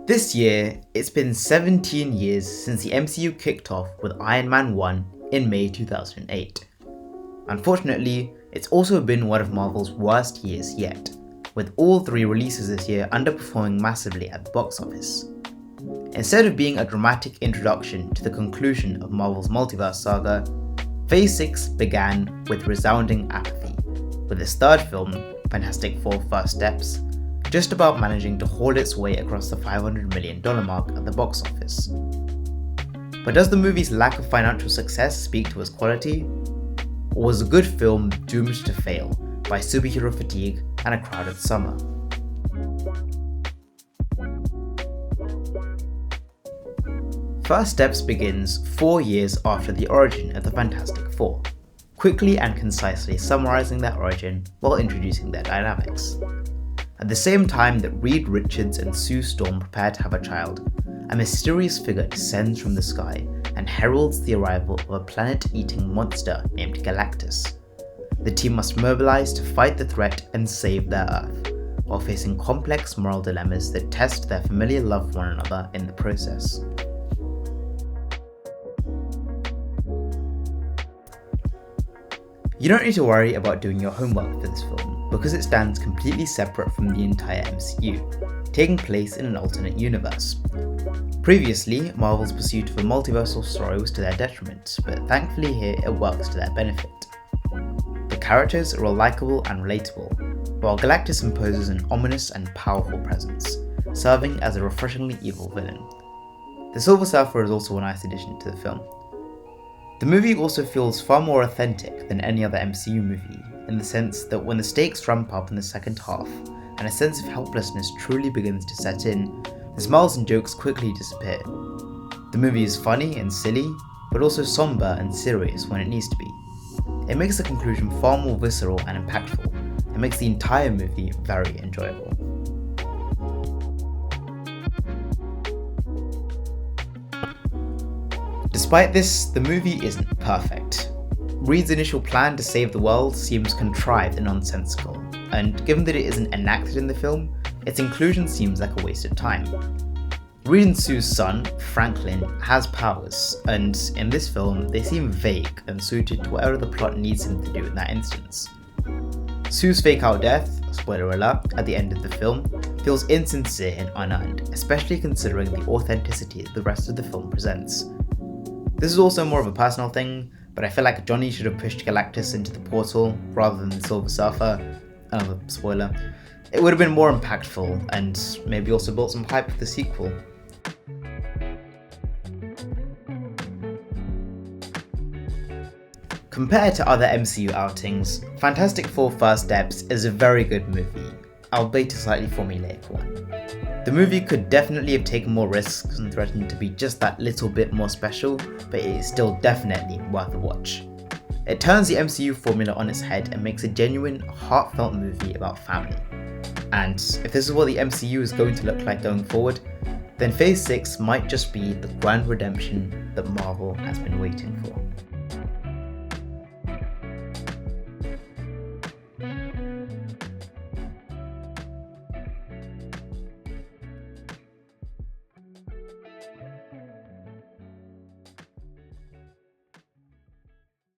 This year, it's been 17 years since the MCU kicked off with Iron Man 1 in May 2008. Unfortunately, it's also been one of Marvel's worst years yet, with all three releases this year underperforming massively at the box office. Instead of being a dramatic introduction to the conclusion of Marvel's multiverse saga, Phase 6 began with resounding apathy, with its third film, Fantastic Four: First Steps, just about managing to haul its way across the $500 million mark at the box office. But does the movie's lack of financial success speak to its quality? Or was a good film doomed to fail by superhero fatigue and a crowded summer? First Steps begins 4 years after the origin of the Fantastic Four, quickly and concisely summarizing their origin while introducing their dynamics. At the same time that Reed Richards and Sue Storm prepare to have a child, a mysterious figure descends from the sky and heralds the arrival of a planet-eating monster named Galactus. The team must mobilize to fight the threat and save their Earth, while facing complex moral dilemmas that test their familiar love for one another in the process. You don't need to worry about doing your homework for this film, because it stands completely separate from the entire MCU, taking place in an alternate universe. Previously, Marvel's pursuit of a multiversal story was to their detriment, but thankfully here it works to their benefit. The characters are all likeable and relatable, while Galactus imposes an ominous and powerful presence, serving as a refreshingly evil villain. The Silver Surfer is also a nice addition to the film. The movie also feels far more authentic than any other MCU movie, in the sense that when the stakes ramp up in the second half, and a sense of helplessness truly begins to set in, the smiles and jokes quickly disappear. The movie is funny and silly, but also somber and serious when it needs to be. It makes the conclusion far more visceral and impactful, and makes the entire movie very enjoyable. Despite this, the movie isn't perfect. Reed's initial plan to save the world seems contrived and nonsensical, and given that it isn't enacted in the film, its inclusion seems like a waste of time. Reed and Sue's son, Franklin, has powers, and in this film, they seem vague and suited to whatever the plot needs him to do in that instance. Sue's fake-out death, spoiler alert, at the end of the film, feels insincere and unearned, especially considering the authenticity that the rest of the film presents. This is also more of a personal thing, but I feel like Johnny should have pushed Galactus into the portal rather than the Silver Surfer. Another spoiler. It would have been more impactful, and maybe also built some hype for the sequel. Compared to other MCU outings, Fantastic Four: First Steps is a very good movie, albeit a slightly formulaic one. The movie could definitely have taken more risks and threatened to be just that little bit more special, but it is still definitely worth a watch. It turns the MCU formula on its head and makes a genuine, heartfelt movie about family. And if this is what the MCU is going to look like going forward, then Phase 6 might just be the grand redemption that Marvel has been waiting for.